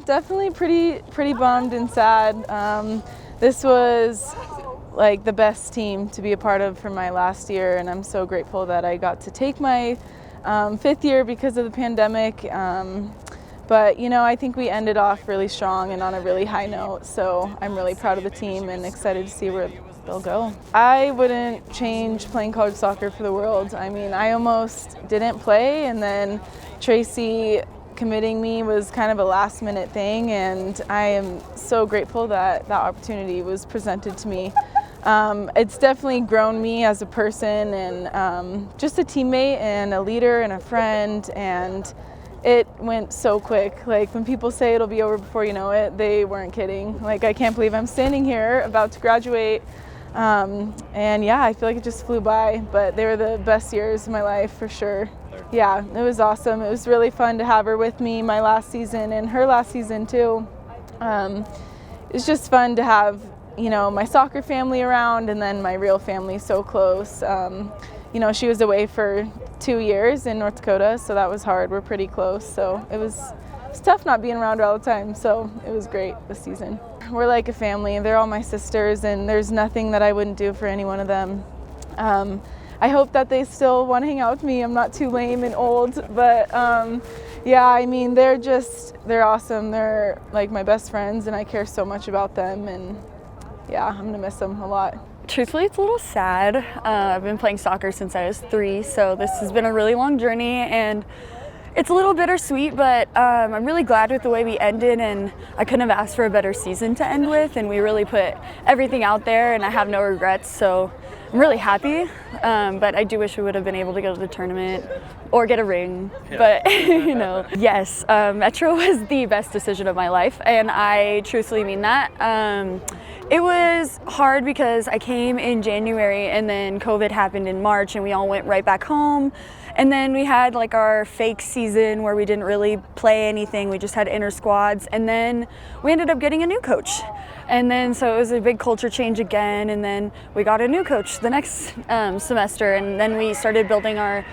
definitely pretty bummed and sad. This was like the best team to be a part of for my last year, and I'm so grateful that I got to take my 5th year because of the pandemic. But I think we ended off really strong and on a really high note, so I'm really proud of the team and excited to see where they'll go. I wouldn't change playing college soccer for the world. I mean, I almost didn't play, and then Tracy committing me was kind of a last-minute thing, and I am so grateful that that opportunity was presented to me. It's definitely grown me as a person and just a teammate and a leader and a friend, and it went so quick. Like, when people say it'll be over before you know it, they weren't kidding. Like, I can't believe I'm standing here about to graduate. And yeah, I feel like it just flew by, but they were the best years of my life for sure. Yeah, it was awesome. It was really fun to have her with me my last season and her last season too. It's just fun to have, my soccer family around and then my real family so close. She was away for 2 years in North Dakota, so that was hard. We're pretty close, so it was tough not being around her all the time, so it was great this season. We're like a family. They're all my sisters, and there's nothing that I wouldn't do for any one of them. I hope that they still want to hang out with me. I'm not too lame and old, but yeah, I mean, they're awesome. They're like my best friends, and I care so much about them, and yeah, I'm gonna miss them a lot. Truthfully, it's a little sad. I've been playing soccer since I was 3, so this has been a really long journey, and it's a little bittersweet, but I'm really glad with the way we ended, and I couldn't have asked for a better season to end with, and we really put everything out there, and I have no regrets, so I'm really happy, but I do wish we would have been able to go to the tournament or get a ring, but yes, Metro was the best decision of my life, and I truthfully mean that. It was hard because I came in January and then COVID happened in March and we all went right back home. And then we had like our fake season where we didn't really play anything. We just had inter squads. And then we ended up getting a new coach. And then so it was a big culture change again. And then we got a new coach the next semester. And then we started building our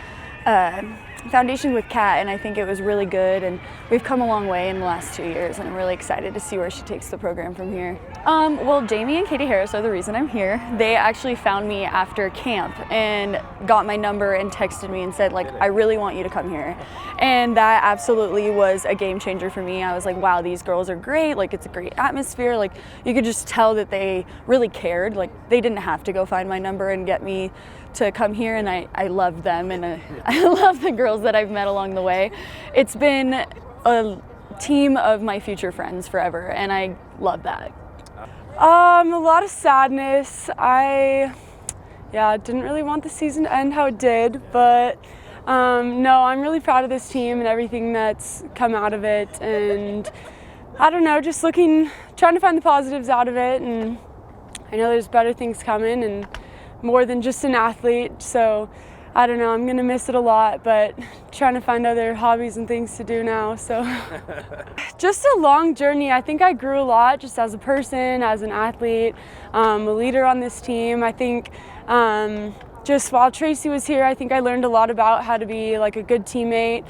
foundation with Kat, and I think it was really good, and we've come a long way in the last 2 years, and I'm really excited to see where she takes the program from here. Well, Jamie and Katie Harris are the reason I'm here. They actually found me after camp and got my number and texted me and said, like, I really want you to come here. And that absolutely was a game changer for me. I was like, wow, these girls are great. Like, it's a great atmosphere. Like, you could just tell that they really cared. Like, they didn't have to go find my number and get me to come here, and I love them, and I love the girls that I've met along the way. It's been a team of my future friends forever, and I love that. A lot of sadness. I didn't really want the season to end how it did, but no, I'm really proud of this team and everything that's come out of it, and I don't know, just trying to find the positives out of it, and I know there's better things coming and more than just an athlete, so I don't know, I'm gonna miss it a lot, but trying to find other hobbies and things to do now, so. Just a long journey. I think I grew a lot just as a person, as an athlete, a leader on this team. I think just while Tracy was here, I think I learned a lot about how to be like a good teammate,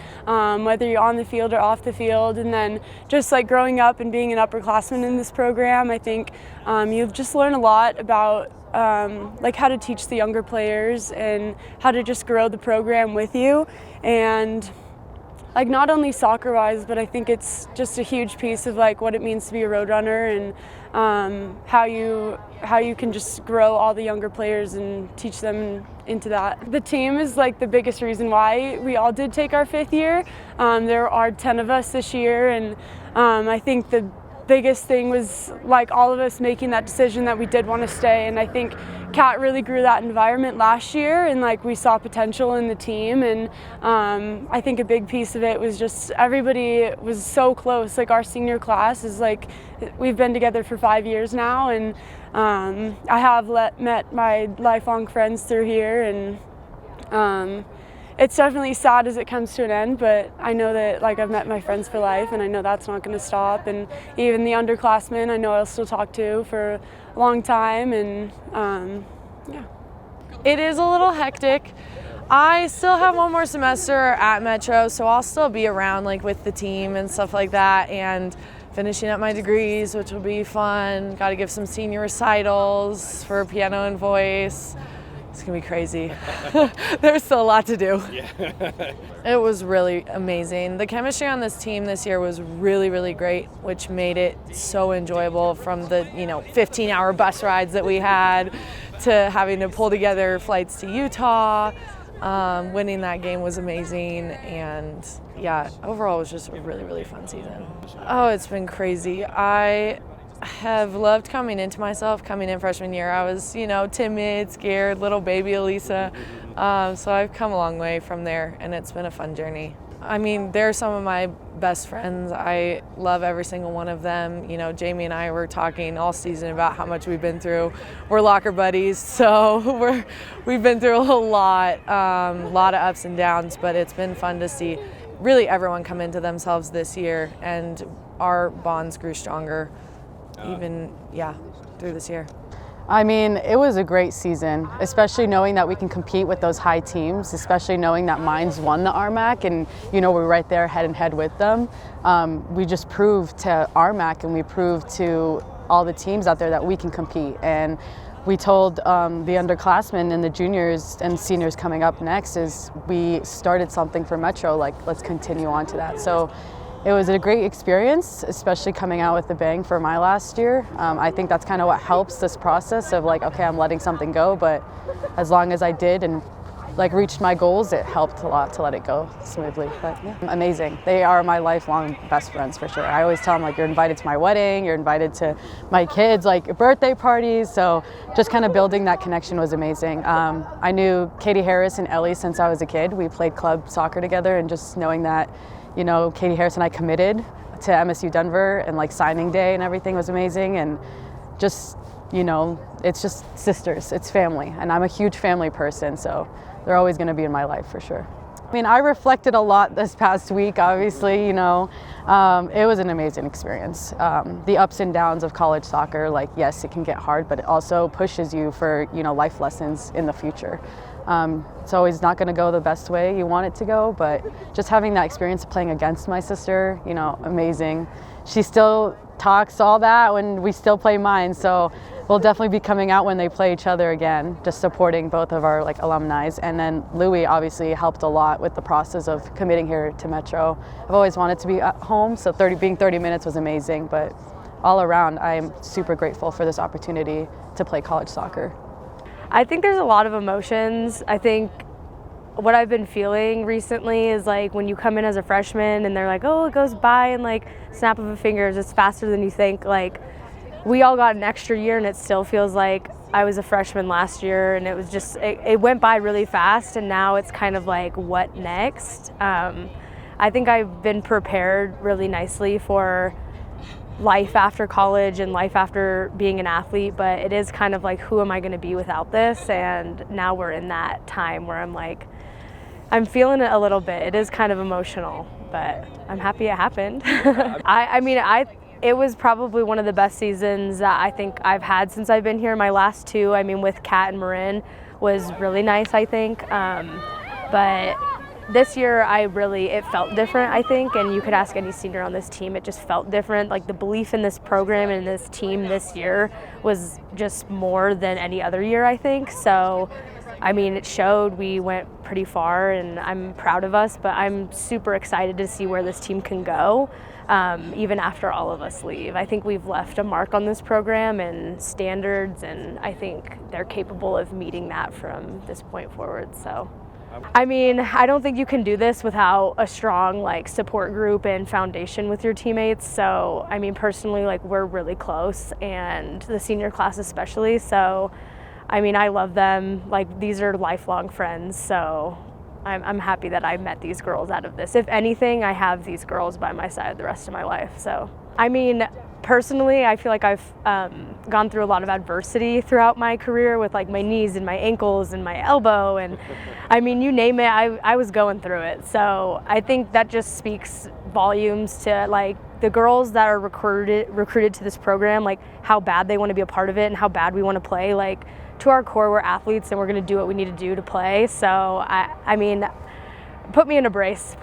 whether you're on the field or off the field. And then just like growing up and being an upperclassman in this program, I think you just learn a lot about like how to teach the younger players and how to just grow the program with you. And like not only soccer wise, but I think it's just a huge piece of like what it means to be a Roadrunner, and how you can just grow all the younger players and teach them into that. The team is like the biggest reason why we all did take our 5th year. There are 10 of us this year, and I think the biggest thing was like all of us making that decision that we did want to stay, and I think Kat really grew that environment last year, and like we saw potential in the team, and I think a big piece of it was just everybody was so close. Like our senior class is like, we've been together for 5 years now, and I have met my lifelong friends through here, and it's definitely sad as it comes to an end, but I know that like I've met my friends for life, and I know that's not going to stop. And even the underclassmen, I know I'll still talk to for a long time, and yeah. It is a little hectic. I still have one more semester at Metro, so I'll still be around like with the team and stuff like that, and finishing up my degrees, which will be fun. Got to give some senior recitals for piano and voice. It's going to be crazy. There's still a lot to do. Yeah. It was really amazing. The chemistry on this team this year was really, really great, which made it so enjoyable, from the 15-hour bus rides that we had to having to pull together flights to Utah. Winning that game was amazing, and yeah, overall it was just a really, really fun season. Oh, it's been crazy. I have loved coming into myself. Coming in freshman year, I was, timid, scared, little baby Elisa. So I've come a long way from there, and it's been a fun journey. I mean, they're some of my best friends. I love every single one of them. Jamie and I were talking all season about how much we've been through. We're locker buddies, so we've been through a lot of ups and downs, but it's been fun to see really everyone come into themselves this year, and our bonds grew stronger through this year. I mean, it was a great season, especially knowing that we can compete with those high teams, especially knowing that Mines won the RMAC, and we're right there head and head with them. We just proved to RMAC, and we proved to all the teams out there that we can compete. And we told the underclassmen and the juniors and seniors coming up next is we started something for Metro, let's continue on to that. So it was a great experience, especially coming out with a bang for my last year. I think that's kind of what helps this process of okay, I'm letting something go, but as long as I did and reached my goals, it helped a lot to let it go smoothly. But yeah, amazing. They are my lifelong best friends for sure. I always tell them you're invited to my wedding, you're invited to my kids' birthday parties. So just kind of building that connection was amazing. I knew Katie Harris and Ellie since I was a kid. We played club soccer together, and just knowing that Katie Harris and I committed to MSU Denver, and signing day and everything was amazing, and just it's just sisters, it's family, and I'm a huge family person, so they're always going to be in my life for sure. I mean, I reflected a lot this past week, obviously, it was an amazing experience. The ups and downs of college soccer, yes, it can get hard, but it also pushes you for, life lessons in the future. It's always not going to go the best way you want it to go, but just having that experience of playing against my sister, amazing. She still talks all that when we still play mine, so we'll definitely be coming out when they play each other again, just supporting both of our alumni. And then Louie obviously helped a lot with the process of committing here to Metro. I've always wanted to be at home, so being 30 minutes was amazing, but all around I am super grateful for this opportunity to play college soccer. I think there's a lot of emotions. I think what I've been feeling recently is when you come in as a freshman and they're oh, it goes by in snap of a fingers, it's faster than you think. We all got an extra year, and it still feels like I was a freshman last year, and it was just, it went by really fast, and now it's kind of what next? I think I've been prepared really nicely for life after college and life after being an athlete, but it is kind of who am I going to be without this? And now we're in that time where I'm feeling it a little bit. It is kind of emotional, but I'm happy it happened. It was probably one of the best seasons that I think I've had since I've been here. My last two, with Kat and Marin, was really nice, I think. But this year, it felt different, I think, and you could ask any senior on this team, it just felt different. The belief in this program and this team this year was just more than any other year, I think. So, it showed. We went pretty far, and I'm proud of us, but I'm super excited to see where this team can go, even after all of us leave. I think we've left a mark on this program and standards, and I think they're capable of meeting that from this point forward, so. I don't think you can do this without a strong support group and foundation with your teammates. So, personally, we're really close, and the senior class especially. So, I love them. These are lifelong friends. So, I'm happy that I met these girls out of this. If anything, I have these girls by my side the rest of my life. So, personally, I feel like I've gone through a lot of adversity throughout my career with my knees and my ankles and my elbow, and you name it, I was going through it. So I think that just speaks volumes to the girls that are recruited to this program, how bad they want to be a part of it and how bad we want to play. To our core, we're athletes and we're going to do what we need to do to play. So put me in a brace,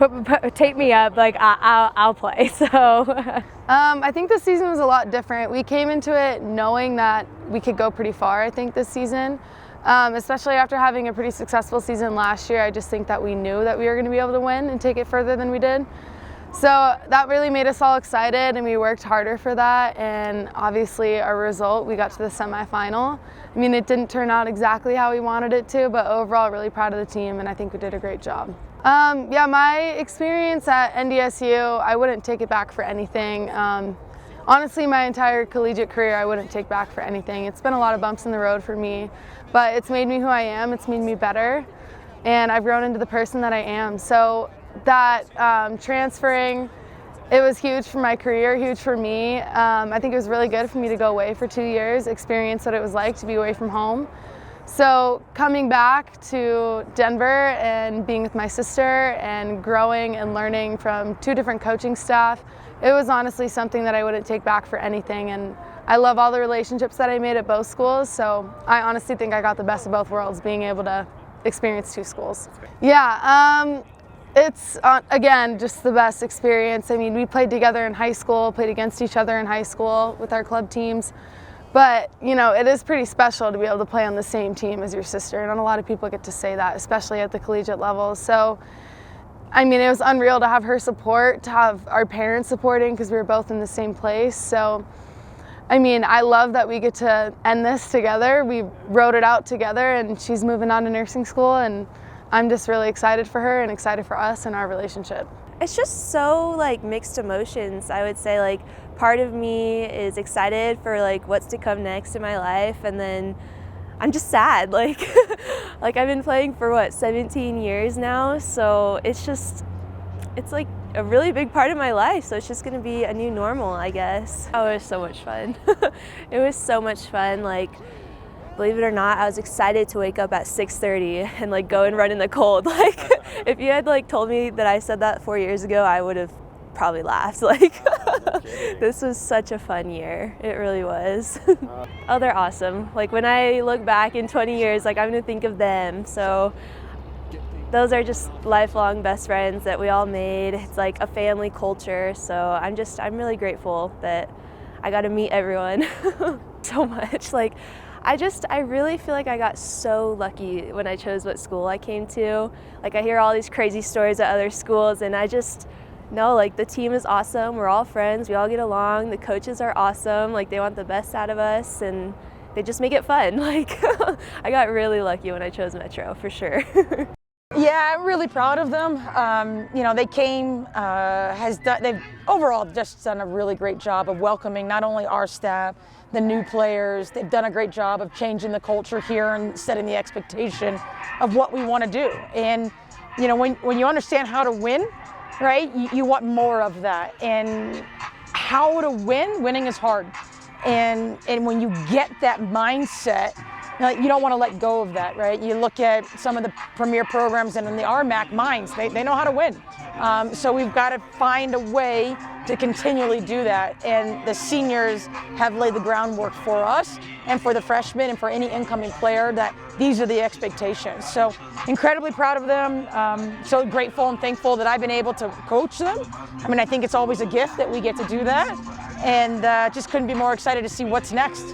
tape me up, like I'll play. So I think this season was a lot different. We came into it knowing that we could go pretty far, I think, this season. Especially after having a pretty successful season last year, I just think that we knew that we were going to be able to win and take it further than we did. So that really made us all excited, and we worked harder for that. And obviously our result, we got to the semifinal. I mean, it didn't turn out exactly how we wanted it to, but overall really proud of the team, and I think we did a great job. Yeah, my experience at NDSU, I wouldn't take it back for anything. Honestly, my entire collegiate career, I wouldn't take back for anything. It's been a lot of bumps in the road for me, but it's made me who I am, it's made me better, and I've grown into the person that I am. So that transferring, it was huge for my career, huge for me. I think it was really good for me to go away for 2 years, experience what it was like to be away from home. So coming back to Denver and being with my sister and growing and learning from 2 different coaching staff, it was honestly something that I wouldn't take back for anything. And I love all the relationships that I made at both schools, so I honestly think I got the best of both worlds, being able to experience 2 schools. Yeah, it's, again, just the best experience. I mean, we played together in high school, played against each other in high school with our club teams. But, you know, it is pretty special to be able to play on the same team as your sister, and not a lot of people get to say that, especially at the collegiate level. So, I mean, it was unreal to have her support, to have our parents supporting, because we were both in the same place. So, I mean, I love that we get to end this together. We wrote it out together, and she's moving on to nursing school, and I'm just really excited for her and excited for us and our relationship. It's just so like mixed emotions. I would say like part of me is excited for like what's to come next in my life, and then I'm just sad. Like like I've been playing for what, 17 years now, so it's like a really big part of my life, so it's just gonna be a new normal, I guess. Oh, it was so much fun. It was so much fun. Like, believe it or not, I was excited to wake up at 6:30 and like go and run in the cold. Like, if you had like told me that I said that 4 years ago, I would have probably laughed. Like, this was such a fun year. It really was. Oh, they're awesome. Like, when I look back in 20 years, like I'm gonna think of them. So those are just lifelong best friends that we all made. It's like a family culture. So I'm really grateful that I got to meet everyone so much. Like, I really feel like I got so lucky when I chose what school I came to. Like, I hear all these crazy stories at other schools, and I just know, like, the team is awesome. We're all friends. We all get along. The coaches are awesome. Like, they want the best out of us, and they just make it fun. Like, I got really lucky when I chose Metro, for sure. Yeah, I'm really proud of them. You know, they came, they've overall just done a really great job of welcoming not only our staff, the new players. They've done a great job of changing the culture here and setting the expectation of what we want to do. And, you know, when you understand how to win, right, you want more of that. And how to win, winning is hard. And when you get that mindset, you don't want to let go of that, right? You look at some of the premier programs and in the RMAC minds, they know how to win. So we've got to find a way to continually do that. And the seniors have laid the groundwork for us and for the freshmen and for any incoming player that these are the expectations. So incredibly proud of them. So grateful and thankful that I've been able to coach them. I mean, I think it's always a gift that we get to do that. And just couldn't be more excited to see what's next.